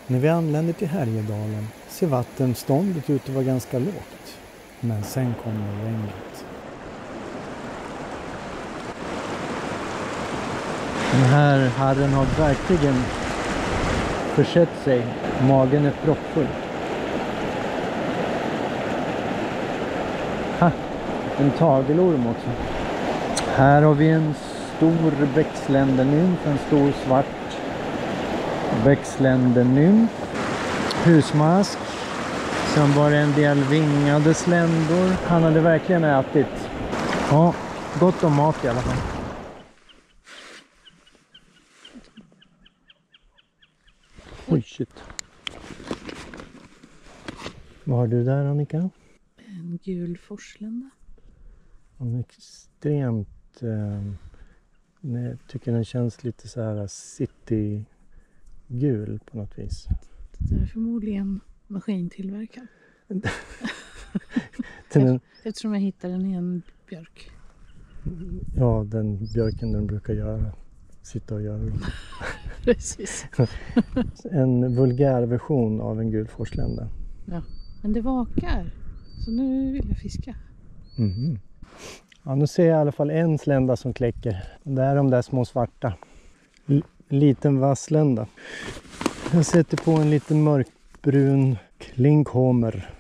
När vi anländer till Härjedalen ser vattenståndet ut att vara ganska lågt. Men sen kommer regnet. Den här herren har verkligen försett sig. Magen är proppfull. Ha, en tagelorm också. Här har vi en stor bäcksländenymf, en stor svart bäcksländenymf. Husmask. Sen var det en del vingade sländor. Han hade verkligen ätit. Ja, gott om mat i alla fall. Oj, shit. Vad har du där, Annika? En gul forslända. En extremt... jag tycker den känns lite så här citygul på något vis. Det är förmodligen maskintillverkad. Eftersom jag hittade den i en björk. Ja, den björken den brukar göra. Sitta och göra dem. Precis. En vulgär version av en gul forslända. Ja, men det vakar. Så nu vill jag fiska. Mhm. Ja, nu ser jag i alla fall en slända som kläcker. Det är de där små svarta. Liten vasslända. Jag sätter på en liten mörkbrun klinkhomer.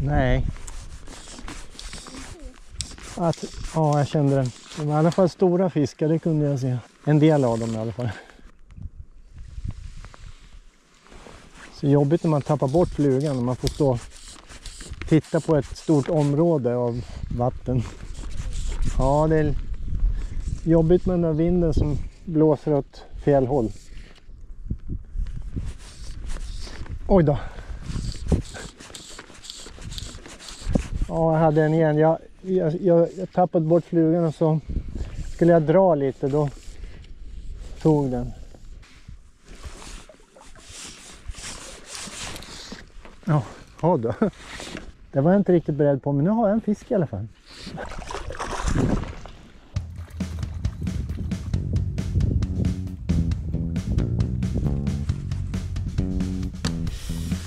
Nej. Ja, jag kände den. Det var i alla fall stora fiskar, det kunde jag se. En del av dem i alla fall. Så jobbigt när man tappar bort flugan och man får stå titta på ett stort område av vatten. Ja, det är jobbigt med den där vinden som blåser åt fel håll. Oj då. Ja, jag hade en igen. Jag tappade bort flugan och så skulle jag dra lite, då tog den. Ja, då. Det var jag inte riktigt beredd på, men nu har jag en fisk i alla fall.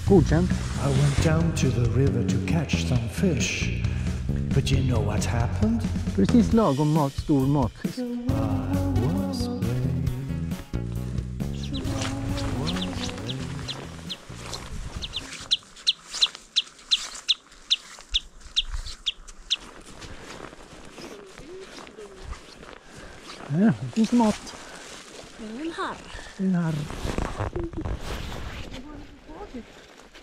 Godkänt. I went down to the river to catch some fish. But you know what happened? Precis lagom mat, stor matfisk. I was brave. Ja, det finns mat. En här. Den här.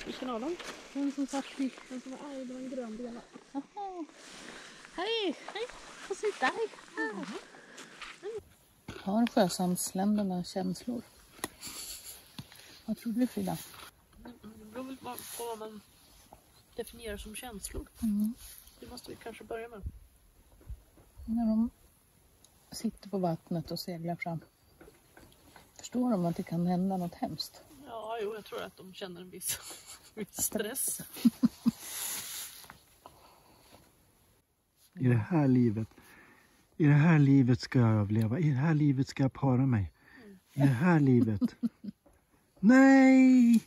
Vilken av dem? Den som satt i, den som var arg, det var en grön del. Jaha. Hej, hej. Få sitta här. Har sjösandsländerna känslor? Vad tror du, Frida? Det beror väl på vad man definierar som känslor. Det måste vi kanske börja med. När de sitter på vattnet och seglar fram. Förstår de att det kan hända något hemskt? Ja, jo, jag tror att de känner en viss stress. I det här livet ska jag överleva. I det här livet ska jag para mig. I det här livet. Nej!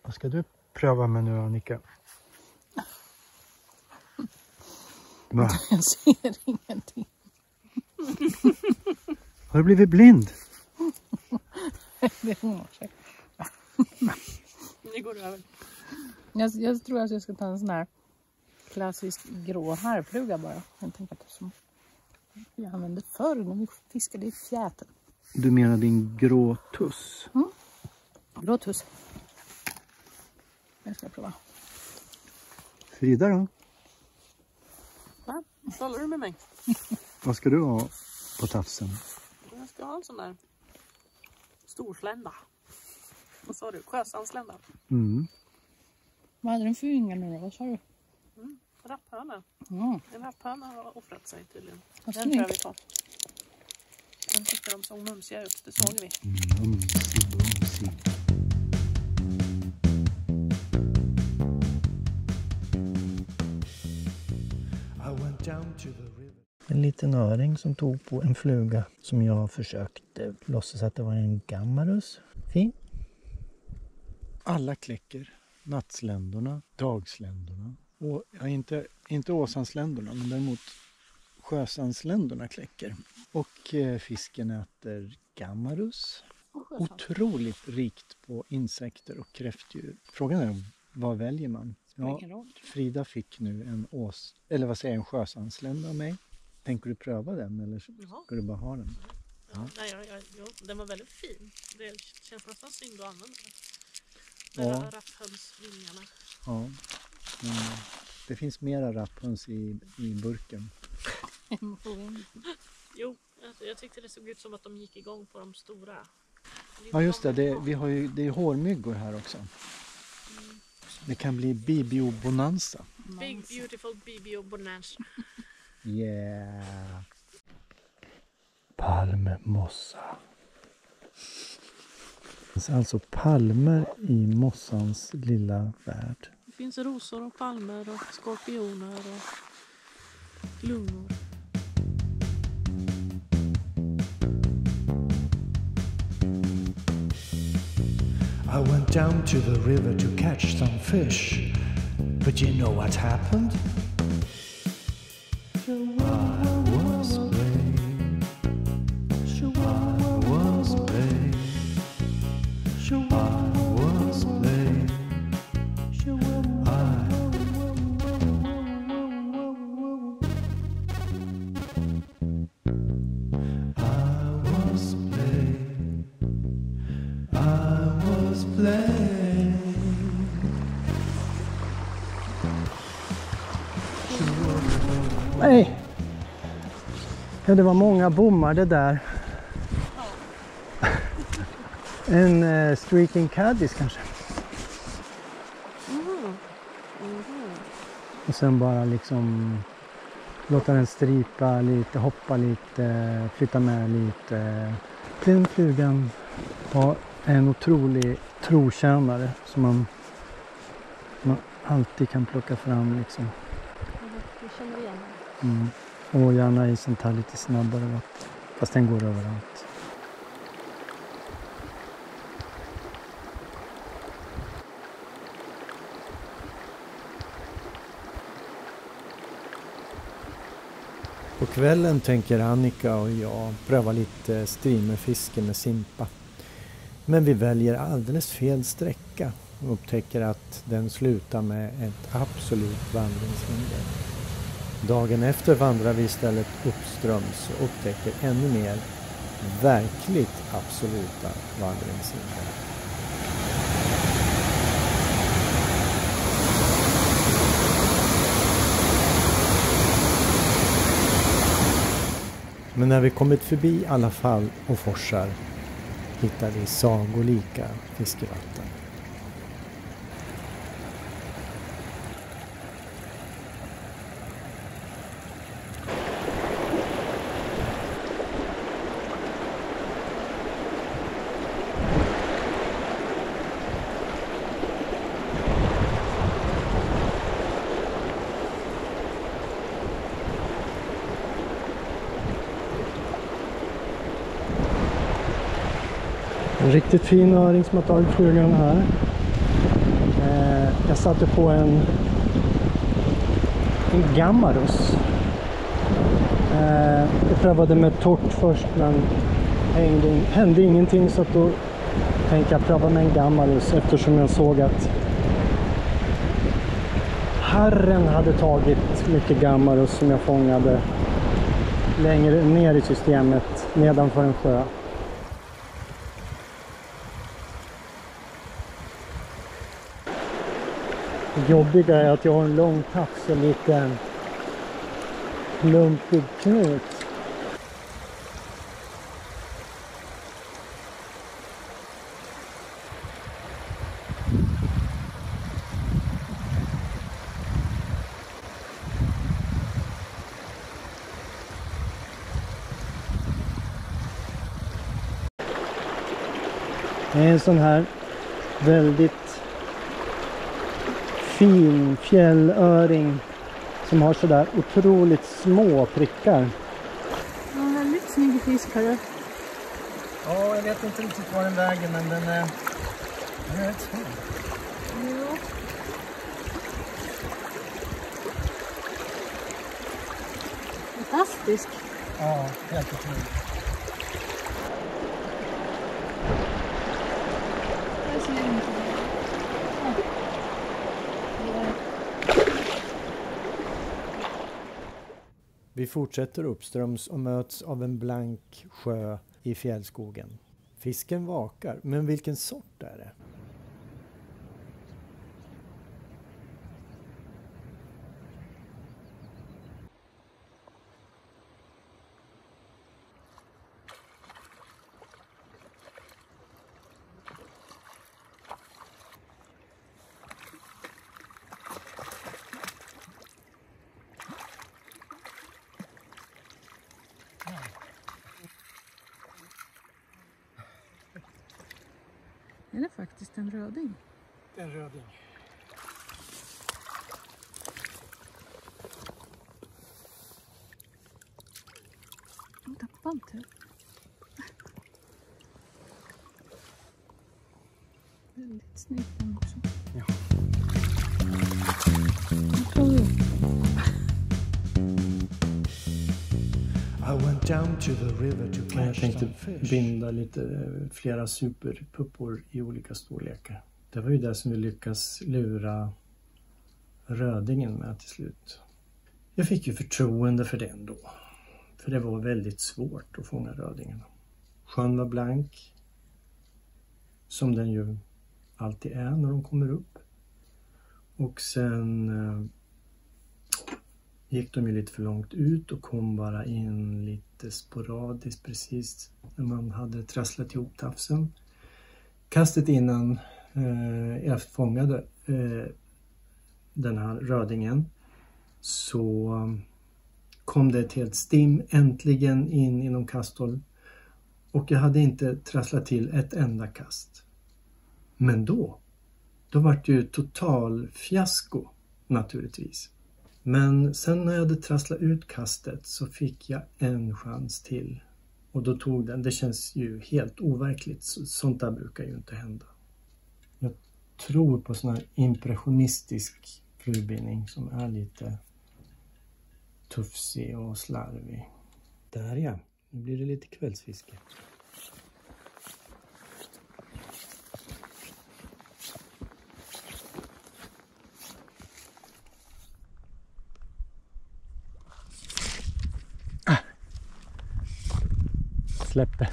Vad ska du pröva med nu, Annika? Va? Jag ser ingenting. Har du blivit blind? Det går sig. Det går över. Jag tror att jag ska ta en sån här klassisk grå harfluga bara. Jag tänker att det är som jag använde förr när vi fiskade i fjäten. Du menar din grå tuss? Grå tuss. Jag ska prova. Frida då? Va? Talar du med mig? Vad ska du ha på tafsen? Jag ska ha en sån där storslända. Vad sa du? Sjösandslända. Vad hade den för vingar nu då? Vad sa du? Rapphöna. En rapphöna har offrat sig tydligen. Vad Den tror jag vi snyggt. tar. Den tyckte de såg mumsiga ut. Det såg vi. Mumsig. En liten öring som tog på en fluga som jag försökte låtsas att det var en gammarus. Fin. Alla kläcker. Nattsländorna, dagsländorna. Och ja, inte åsansländorna, men däremot sjösansländorna kläcker. Och fisken äter gammarus. Otroligt rikt på insekter och kräftdjur. Frågan är, vad väljer man? Ja, Frida fick nu en sjösanslända av mig. Tänker du pröva den eller ska du bara ha den? Ja. Nej, den var väldigt fin. Det känns nästan synd att använda den. Ja. Rapphönsvingarna. Ja, men det finns mera rapphöns i burken. Jo, jag tyckte det såg ut som att de gick igång på de stora. Ja just det, det är hårmyggor här också. Det kan bli BBO-bonanza. Big beautiful BBO-bonanza. Yeah. Palmmossa. Det finns alltså palmer i mossans lilla värld. Det finns rosor och palmer och skorpioner och lungor. I went down to the river to catch some fish, but you know what happened? I was playing. I was playing. I was playing. Nej! Ja, det var många bommar det där. En streaking caddis kanske. Och sen bara liksom låta den stripa lite, hoppa lite, flytta med lite. Den flugan har en otrolig trotjänare som man alltid kan plocka fram liksom. Jag känner igen. Och gärna i sånt här lite snabbare vatten. Fast den går överallt. På kvällen tänker Annika och jag pröva lite streamerfiske med simpa. Men vi väljer alldeles fel sträcka och upptäcker att den slutar med ett absolut vandringshinder. Dagen efter vandrar vi istället uppströms och upptäcker ännu mer verkligt absoluta vandringshinder. Men när vi kommit förbi i alla fall och forsar hittar vi sagolika fiskevatten. En riktigt fin öring som har tagit flugan här. Jag satte på en gammarus. Jag prövade med torrt först men hände ingenting, så att då tänkte jag pröva med en gammarus eftersom jag såg att herren hade tagit mycket gammarus som jag fångade längre ner i systemet nedanför en sjö. Det jobbiga är att jag har en lång tafs och lite klumpig knut. Det är en sån här väldigt fin fjällöring som har sådär otroligt små prickar. fisk här. Ja, jag vet inte riktigt var den väger, men den är rätt stor. Ja. Fantastisk. Ja, helt otroligt. Jag ser inte. Vi fortsätter uppströms och möts av en blank sjö i fjällskogen. Fisken vakar, men vilken sort är det? Det är faktiskt en röding. En röding. Jag tappade inte. Väldigt snyggt den också. Ja. Jag tror vi. I went down to the river to Jag catch tänkte some fish. binda flera superpuppor i olika storlekar. Det var ju det som vi lyckas lura rödingen med till slut. Jag fick ju förtroende för det ändå. För det var väldigt svårt att fånga rödingen. Sjön var blank. Som den ju alltid är när de kommer upp. Och sen gick de ju lite för långt ut och kom bara in lite sporadiskt precis när man hade trasslat ihop tafsen. Kastet innan jag fångade den här rödingen så kom det ett helt stim äntligen in inom kasthåll och jag hade inte trasslat till ett enda kast. Men då var det ju total fiasko naturligtvis. Men sen när jag hade trasslat ut kastet så fick jag en chans till. Och då tog den. Det känns ju helt overkligt. Sånt där brukar ju inte hända. Jag tror på sån här impressionistisk flugbindning som är lite tufsig och slarvig. Där ja, nu blir det lite kvällsfiske. Släppte.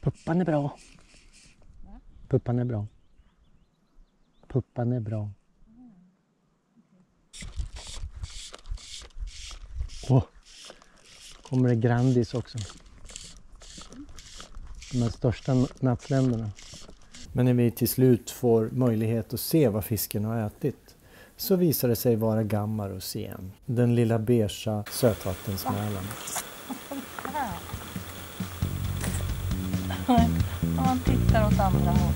Puppan är bra. Puppan är bra. Puppan är bra. Åh, kommer det Grandis också. De här största nattländerna. Men när vi till slut får möjlighet att se vad fisken har ätit så visar det sig vara gammarus igen. Den lilla beigea sötvattensmälan. Man tittar åt andra håll.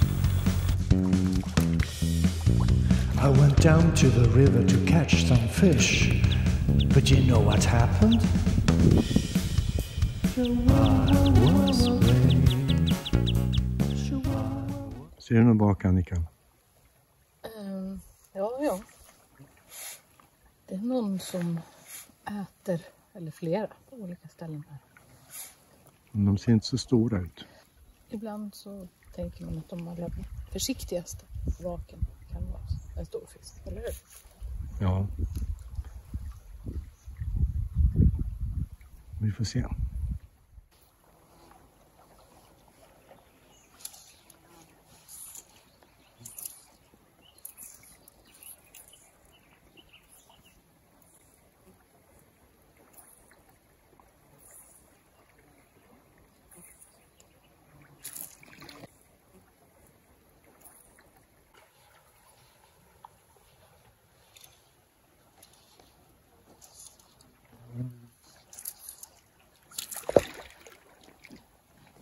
I went down to the river to catch some fish. But you know what happened? I was brave. Ser du någon bak, Annika? Ja. Det är någon som äter, eller flera, på olika ställen här. De ser inte så stora ut. Ibland så tänker man att de allra försiktigaste vaken kan vara en stor fisk, eller hur? Ja. Vi får se.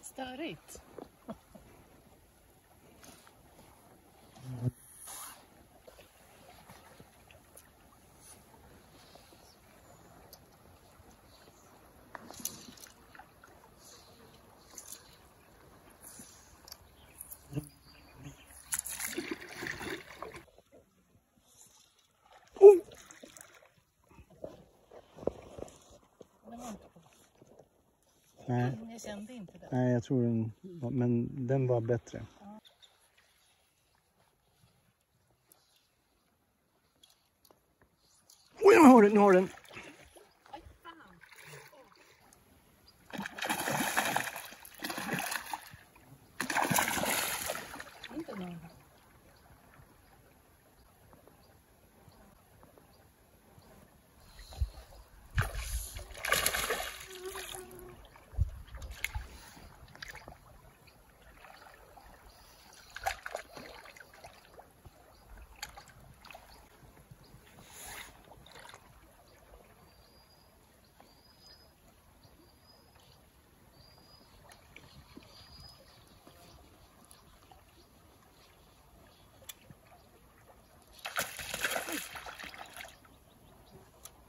Störigt. Nej. Jag kände inte det. Nej, jag tror den var, men den var bättre. Oj, nu har den. Inte någon.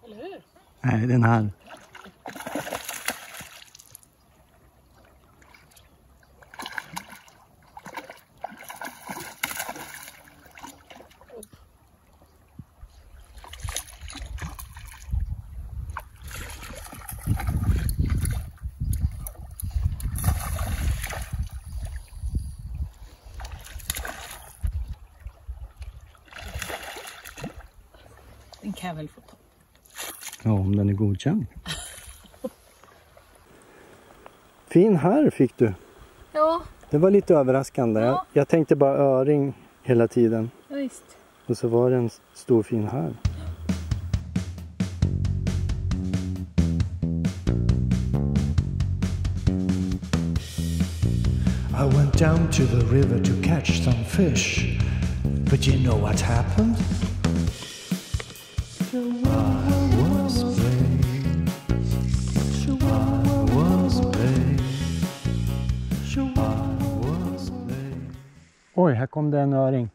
Eller hur? Nej, den här. Den kan jag väl få ta. Ja, om den är godkänd. Fin här fick du. Ja, Det var lite överraskande. Ja. Jag tänkte bara öring hela tiden. visst. Och så var det en stor fin här. I went down to the river to catch some fish. But you know what happened? I was late. I was late. I was late. Oj, här kom det en öring.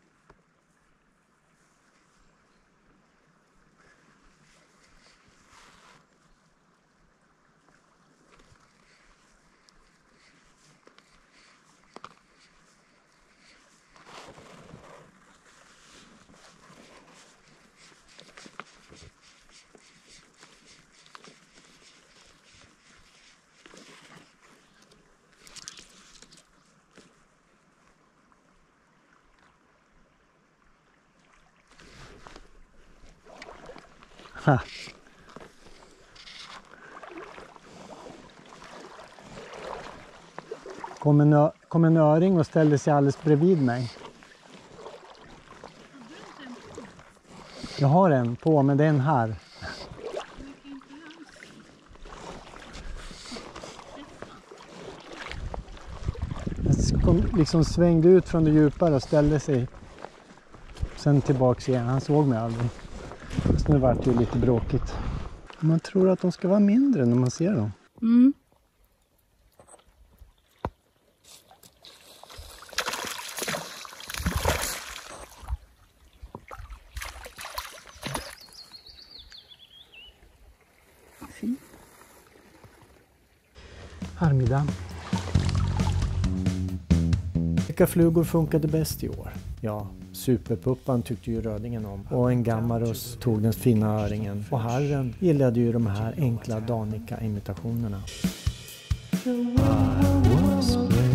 Ha. Kom en öring och ställde sig alldeles bredvid mig. Jag har en på, men det är en här. Jag liksom svängde ut från det djupare och ställde sig. Sen tillbaks igen. Han såg mig aldrig. Så nu var det ju lite bråkigt. Man tror att de ska vara mindre när man ser dem. Mm. Fint. Armiddag. Vilka flugor funkade bäst i år? Ja, superpuppan tyckte ju rödingen om. Och en gammarus tog den fina öringen. Och harren gillade ju de här enkla Danica-imitationerna. I was late.